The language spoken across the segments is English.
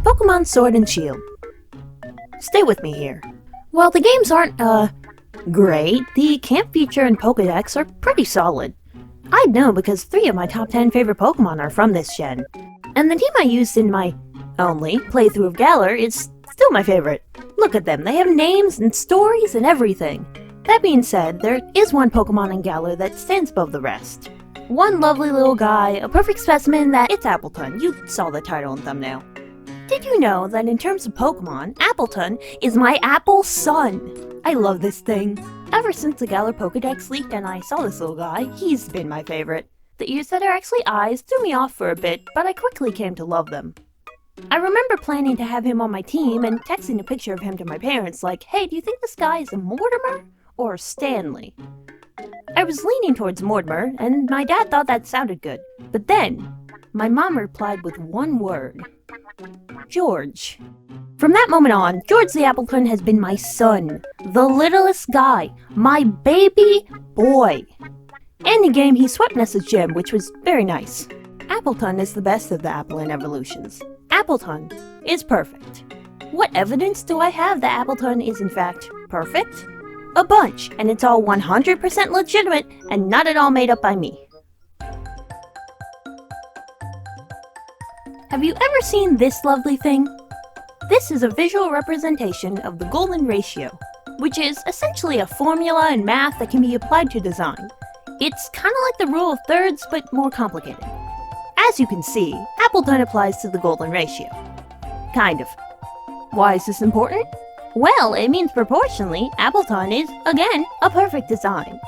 Pokemon Sword and Shield. Stay with me here. While the games aren't, great, the camp feature and Pokedex are pretty solid. I'd know because 3 of my top 10 favorite Pokemon are from this gen. And the team I used in my only playthrough of Galar is still my favorite. Look at them, they have names and stories and everything. That being said, there is one Pokemon in Galar that stands above the rest. One lovely little guy, a perfect specimen that it's Appletun. You saw the title and thumbnail. Did you know that in terms of Pokemon, Appletun is my apple son? I love this thing. Ever since the Galar Pokedex leaked and I saw this little guy, he's been my favorite. The ears that are actually eyes threw me off for a bit, but I quickly came to love them. I remember planning to have him on my team and texting a picture of him to my parents like, hey, do you think this guy is a Mortimer or Stanley? I was leaning towards Mortimer, and my dad thought that sounded good. But then, my mom replied with one word. George. From that moment on, George the Appletun has been my son, the littlest guy, my baby boy. In the game, he swept Nessa's gym, which was very nice. Appletun is the best of the Appletun evolutions. Appletun is perfect. What evidence do I have that Appletun is in fact perfect? A bunch, and it's all 100% legitimate and not at all made up by me. Have you ever seen this lovely thing? This is a visual representation of the golden ratio, which is essentially a formula in math that can be applied to design. It's kinda like the rule of thirds, but more complicated. As you can see, Appletun applies to the golden ratio. Kind of. Why is this important? Well, it means proportionally, Appletun is, again, a perfect design.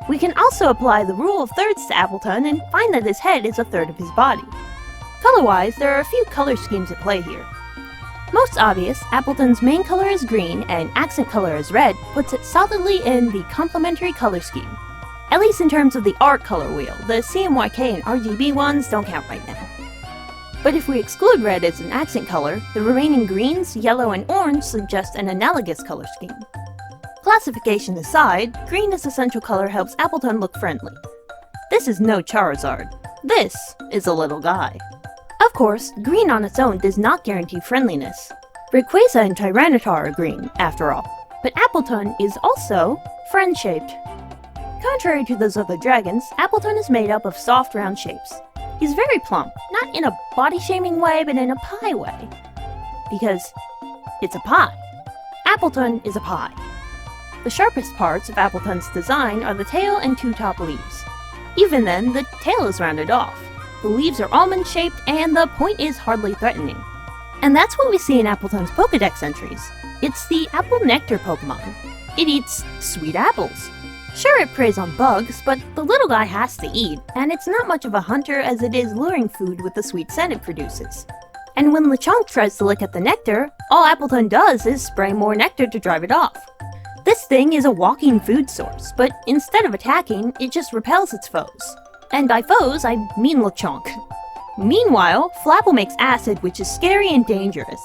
We can also apply the rule of thirds to Appletun and find that his head is a third of his body. Color-wise, there are a few color schemes at play here. Most obvious, Appletun's main color is green and accent color is red puts it solidly in the complementary color scheme. At least in terms of the art color wheel, the CMYK and RGB ones don't count right now. But if we exclude red as an accent color, the remaining greens, yellow, and orange suggest an analogous color scheme. Classification aside, green as essential color helps Appletun look friendly. This is no Charizard. This is a little guy. Of course, green on its own does not guarantee friendliness. Rayquaza and Tyranitar are green, after all. But Appletun is also friend-shaped. Contrary to those other dragons, Appletun is made up of soft, round shapes. He's very plump, not in a body-shaming way, but in a pie way. Because it's a pie. Appletun is a pie. The sharpest parts of Appletun's design are the tail and 2 top leaves. Even then, the tail is rounded off. The leaves are almond-shaped, and the point is hardly threatening. And that's what we see in Appletun's Pokedex entries. It's the apple nectar Pokemon. It eats sweet apples. Sure, it preys on bugs, but the little guy has to eat, and it's not much of a hunter as it is luring food with the sweet scent it produces. And when Lechonk tries to lick at the nectar, all Appletun does is spray more nectar to drive it off. This thing is a walking food source, but instead of attacking, it just repels its foes. And by foes, I mean Lechonk. Meanwhile, Flapple makes acid, which is scary and dangerous.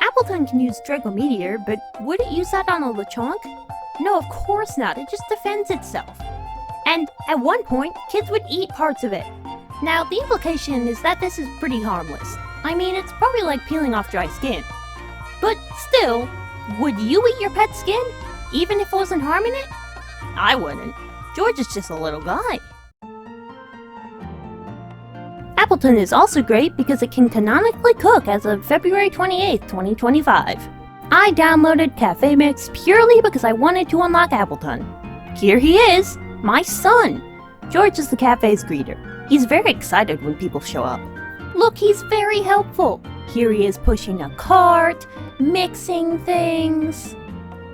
Appletun can use Draco Meteor, but would it use that on a Lechonk? No, of course not, it just defends itself. And at one point, kids would eat parts of it. Now, the implication is that this is pretty harmless. I mean, it's probably like peeling off dry skin. But still, would you eat your pet's skin? Even if it wasn't harming it? I wouldn't. George is just a little guy. Appletun is also great because it can canonically cook as of February 28th, 2025. I downloaded Cafe Mix purely because I wanted to unlock Appletun. Here he is, my son! George is the cafe's greeter. He's very excited when people show up. Look, he's very helpful. Here he is pushing a cart, mixing things.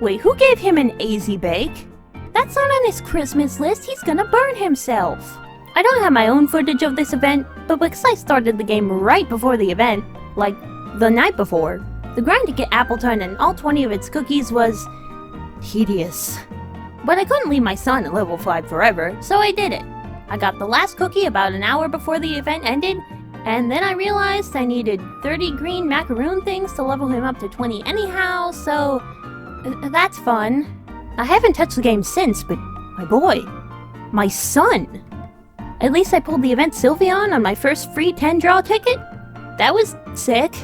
Wait, who gave him an AZ Bake? That's not on his Christmas list, he's gonna burn himself. I don't have my own footage of this event, but because I started the game right before the event, like the night before, the grind to get Appletun and all 20 of its cookies was tedious. But I couldn't leave my son at level 5 forever, so I did it. I got the last cookie about an hour before the event ended, and then I realized I needed 30 green macaroon things to level him up to 20 anyhow, so that's fun. I haven't touched the game since, but my boy, my son. At least I pulled the event Sylveon on my first free 10 draw ticket. That was sick.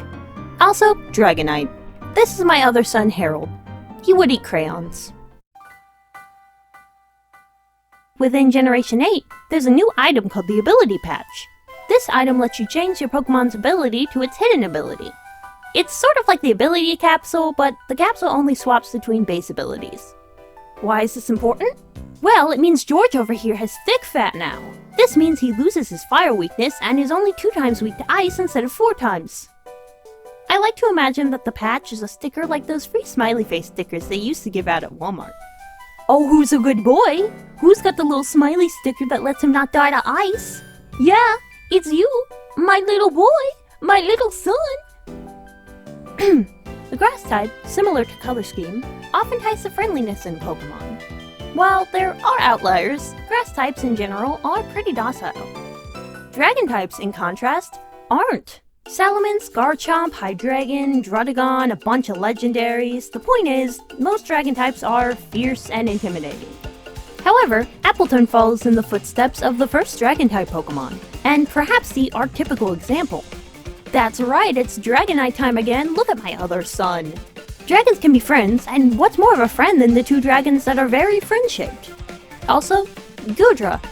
Also, Dragonite. This is my other son, Harold. He would eat crayons. Within Generation 8, there's a new item called the Ability Patch. This item lets you change your Pokemon's ability to its hidden ability. It's sort of like the Ability Capsule, but the capsule only swaps between base abilities. Why is this important? Well, it means George over here has thick fat now. This means he loses his fire weakness and is only 2 times weak to ice instead of 4 times. I like to imagine that the patch is a sticker like those free smiley face stickers they used to give out at Walmart. Oh, who's a good boy? Who's got the little smiley sticker that lets him not die to ice? Yeah, it's you, my little boy, my little son. The grass type, similar to color scheme, often ties to friendliness in Pokemon. While there are outliers, grass types in general are pretty docile. Dragon types, in contrast, aren't. Salamence, Garchomp, Hydreigon, Druddigon, a bunch of legendaries. The point is, most dragon types are fierce and intimidating. However, Appletun follows in the footsteps of the first dragon-type Pokemon, and perhaps the archetypical example. That's right, it's Dragonite time again. Look at my other son. Dragons can be friends, and what's more of a friend than the 2 dragons that are very friend-shaped? Also, Goodra.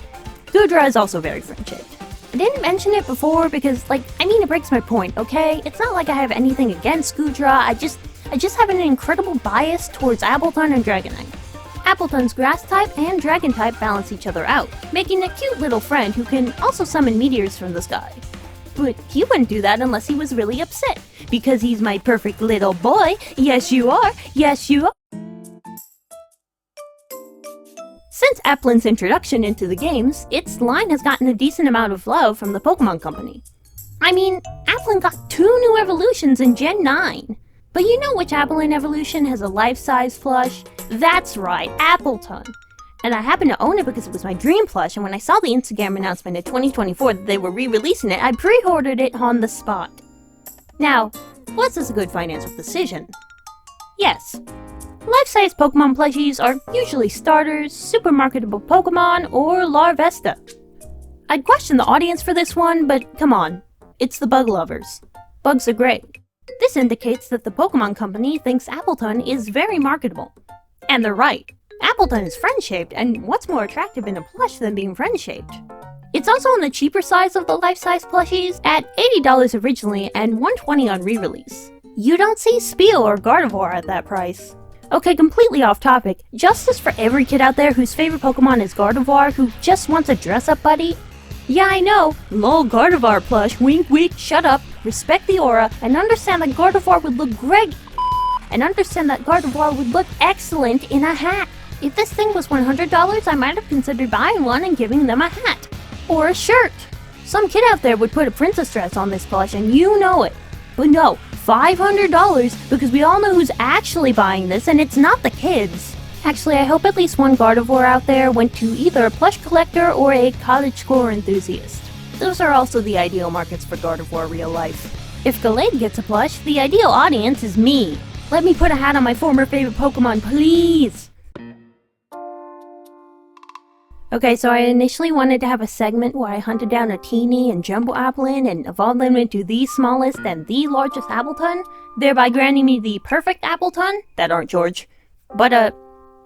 Goodra is also very friend-shaped. I didn't mention it before because, it breaks my point, okay? It's not like I have anything against Goodra, I just have an incredible bias towards Appletun and Dragonite. Appletun's grass type and dragon type balance each other out, making a cute little friend who can also summon meteors from the sky. But he wouldn't do that unless he was really upset, because he's my perfect little boy. Yes, you are. Yes, you are. Since Appletun's introduction into the games, its line has gotten a decent amount of love from the Pokemon Company. Appletun got 2 new evolutions in Gen 9. But you know which Appletun evolution has a life-size plush? That's right, Appletun. And I happen to own it because it was my dream plush, and when I saw the Instagram announcement in 2024 that they were re-releasing it, I pre-ordered it on the spot. Now, was this a good financial decision? Yes. Life-size Pokemon plushies are usually starters, super marketable Pokemon, or Larvesta. I'd question the audience for this one, but come on, it's the bug lovers. Bugs are great. This indicates that the Pokemon Company thinks Appletun is very marketable. And they're right. Appletun is friend-shaped, and what's more attractive in a plush than being friend-shaped? It's also on the cheaper size of the life-size plushies, at $80 originally and $120 on re-release. You don't see Speel or Gardevoir at that price. Okay, completely off topic, justice for every kid out there whose favorite Pokemon is Gardevoir who just wants a dress-up buddy? Yeah, I know, lol Gardevoir plush, wink wink, shut up, respect the aura, and understand that Gardevoir would look great, and understand that Gardevoir would look excellent in a hat. If this thing was $100, I might have considered buying one and giving them a hat. Or a shirt. Some kid out there would put a princess dress on this plush and you know it. But no, $500 because we all know who's actually buying this and it's not the kids. Actually, I hope at least one Gardevoir out there went to either a plush collector or a cottage score enthusiast. Those are also the ideal markets for Gardevoir real life. If Gallade gets a plush, the ideal audience is me. Let me put a hat on my former favorite Pokemon, please! Okay, so I initially wanted to have a segment where I hunted down a teeny and jumbo Applin and evolved them into the smallest and the largest Appletun, thereby granting me the perfect Appletun. That aren't George. But,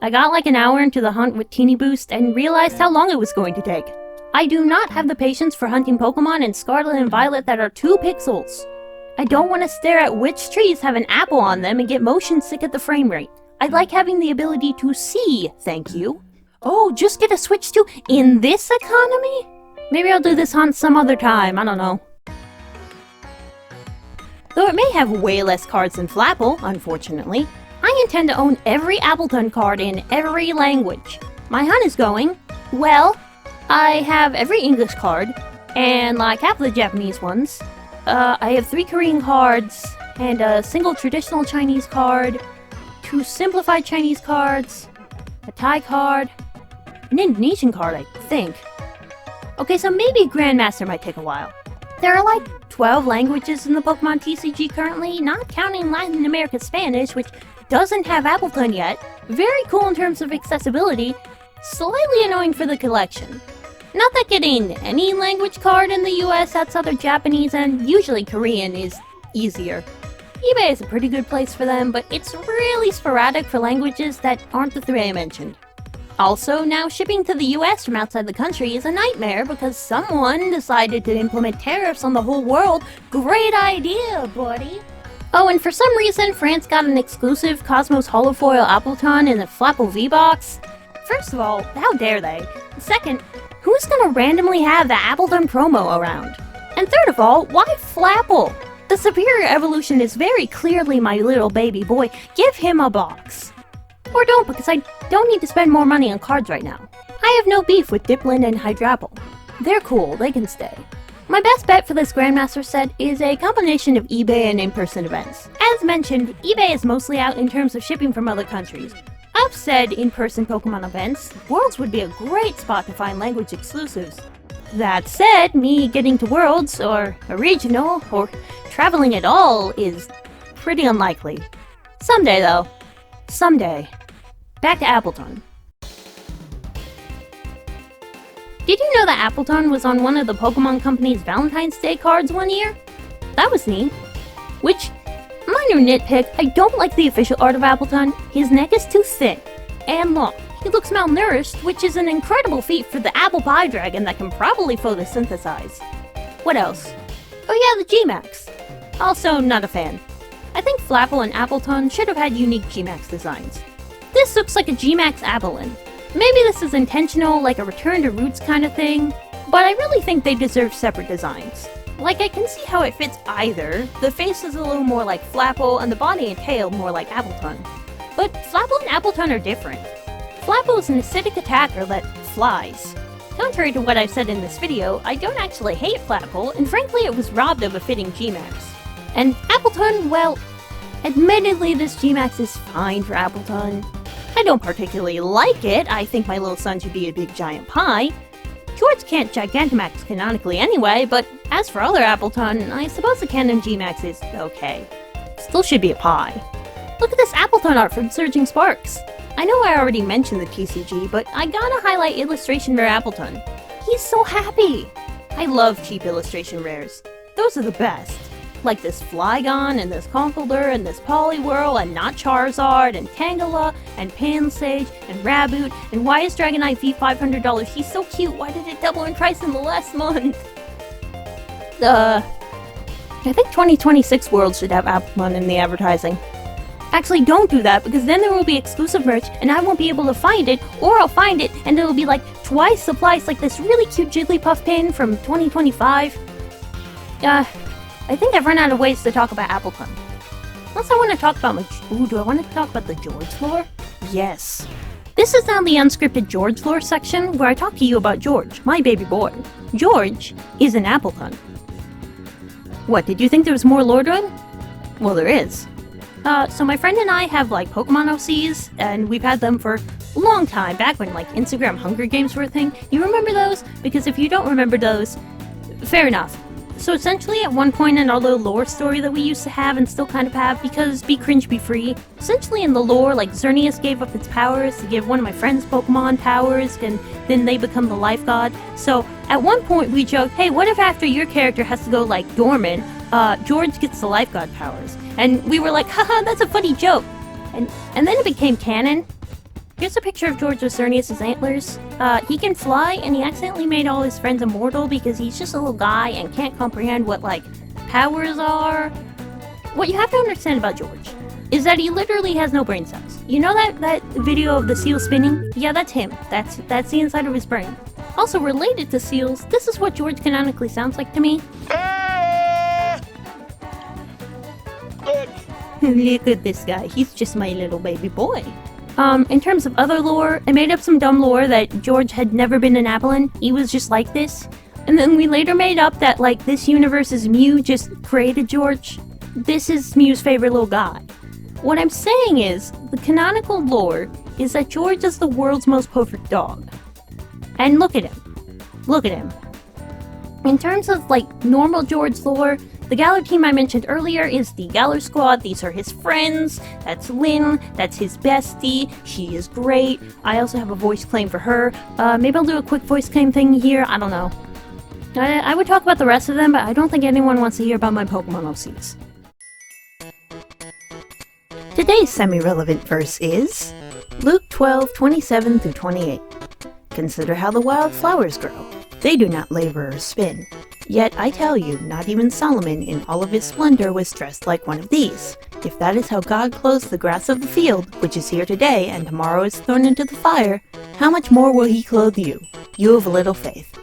I got like an hour into the hunt with Teeny Boost and realized how long it was going to take. I do not have the patience for hunting Pokemon in Scarlet and Violet that are 2 pixels. I don't want to stare at which trees have an apple on them and get motion sick at the frame rate. I like having the ability to see, thank you. Oh, just get a Switch to in this economy? Maybe I'll do this hunt some other time, I don't know. Though it may have way less cards than Flapple, unfortunately, I intend to own every Appletun card in every language. My hunt is going, well, I have every English card, and like half the Japanese ones. I have 3 Korean cards, and a single traditional Chinese card, 2 simplified Chinese cards, a Thai card, an Indonesian card, I think. Okay, so maybe Grandmaster might take a while. There are like 12 languages in the Pokemon TCG currently, not counting Latin America Spanish, which doesn't have Appletun yet. Very cool in terms of accessibility, slightly annoying for the collection. Not that getting any language card in the US outside of Japanese and usually Korean is easier. eBay is a pretty good place for them, but it's really sporadic for languages that aren't the three I mentioned. Also, now shipping to the US from outside the country is a nightmare because someone decided to implement tariffs on the whole world. Great idea, buddy! Oh, and for some reason, France got an exclusive Cosmos Holofoil Appletun in a Flapple V-Box. First of all, how dare they? Second, who's gonna randomly have the Appletun promo around? And third of all, why Flapple? The superior evolution is very clearly my little baby boy. Give him a box. Or don't, because I don't need to spend more money on cards right now. I have no beef with Dipplin and Hydrapple. They're cool, they can stay. My best bet for this Grandmaster set is a combination of eBay and in-person events. As mentioned, eBay is mostly out in terms of shipping from other countries. Of said in-person Pokemon events, Worlds would be a great spot to find language exclusives. That said, me getting to Worlds, or a regional, or traveling at all is pretty unlikely. Someday though. Someday. Back to Appletun. Did you know that Appletun was on one of the Pokemon Company's Valentine's Day cards one year? That was neat. Which, minor nitpick, I don't like the official art of Appletun. His neck is too thin and long. He looks malnourished, which is an incredible feat for the apple pie dragon that can probably photosynthesize. What else? Oh yeah, the G-Max. Also not a fan. I think Flapple and Appletun should have had unique G-Max designs. This looks like a G-Max Appletun. Maybe this is intentional, like a return to roots kind of thing, but I really think they deserve separate designs. Like, I can see how it fits either. The face is a little more like Flapple, and the body and tail more like Appletun. But Flapple and Appletun are different. Flapple is an acidic attacker that flies. Contrary to what I've said in this video, I don't actually hate Flapple, and frankly it was robbed of a fitting G-Max. And Appletun, well, admittedly this G-Max is fine for Appletun. I don't particularly like it. I think my little son should be a big giant pie. George can't Gigantamax canonically anyway, but as for other Appletun, I suppose the canon G-Max is okay. Still should be a pie. Look at this Appletun art from Surging Sparks. I know I already mentioned the TCG, but I gotta highlight Illustration Rare Appletun. He's so happy! I love cheap illustration rares. Those are the best. Like this Flygon, and this Conkeldurr, and this Poliwhirl, and not Charizard, and Tangela, and Pansage, and Raboot, and why is Dragonite V $500? He's so cute, why did it double in price in the last month? I think 2026 Worlds should have Appletun in the advertising. Actually, don't do that, because then there will be exclusive merch, and I won't be able to find it, or I'll find it, and it'll be like twice the price, like this really cute Jigglypuff pin from 2025. I think I've run out of ways to talk about Appletun. Unless I want to talk about do I want to talk about the George lore? Yes. This is now the unscripted George lore section, where I talk to you about George, my baby boy. George is an Appletun. What, did you think there was more lore to him? Well, there is. So my friend and I have, like, Pokemon OCs, and we've had them for a long time, back when, like, Instagram Hunger Games were a thing. You remember those? Because if you don't remember those, fair enough. So essentially, at one point in our little lore story that we used to have and still kind of have, because be cringe, be free, essentially in the lore, like, Xerneas gave up its powers to give one of my friend's Pokemon powers, and then they become the life god. So at one point we joked, hey, what if after your character has to go, like, dormant, George gets the life god powers? And we were like, haha, that's a funny joke. And then it became canon. Here's a picture of George with Xerneas' antlers. He can fly, and he accidentally made all his friends immortal because he's just a little guy and can't comprehend what, like, powers are. What you have to understand about George is that he literally has no brain cells. You know that video of the seal spinning? Yeah, that's him. That's the inside of his brain. Also related to seals, this is what George canonically sounds like to me. Look at this guy. He's just my little baby boy. In terms of other lore, I made up some dumb lore that George had never been an Appletun. He was just like this. And then we later made up that, like, this universe's Mew just created George. This is Mew's favorite little guy. What I'm saying is, the canonical lore is that George is the world's most perfect dog. And look at him. Look at him. In terms of, like, normal George lore, the Galar team I mentioned earlier is the Galar Squad. These are his friends. That's Lynn. That's his bestie. She is great. I also have a voice claim for her. Maybe I'll do a quick voice claim thing here. I don't know. I would talk about the rest of them, but I don't think anyone wants to hear about my Pokemon OCs. Today's semi-relevant verse is Luke 12:27-28. Consider how the wild flowers grow. They do not labor or spin. Yet I tell you, not even Solomon in all of his splendor was dressed like one of these. If that is how God clothes the grass of the field, which is here today and tomorrow is thrown into the fire, how much more will he clothe you, you of little faith?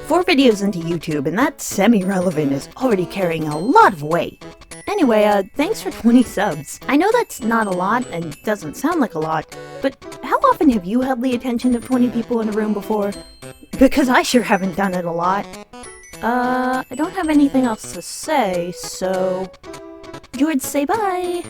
4 videos into YouTube and that semi-relevant is already carrying a lot of weight. Anyway, thanks for 20 subs. I know that's not a lot and doesn't sound like a lot, but how often have you held the attention of 20 people in a room before? Because I sure haven't done it a lot. I don't have anything else to say, so... George, say bye!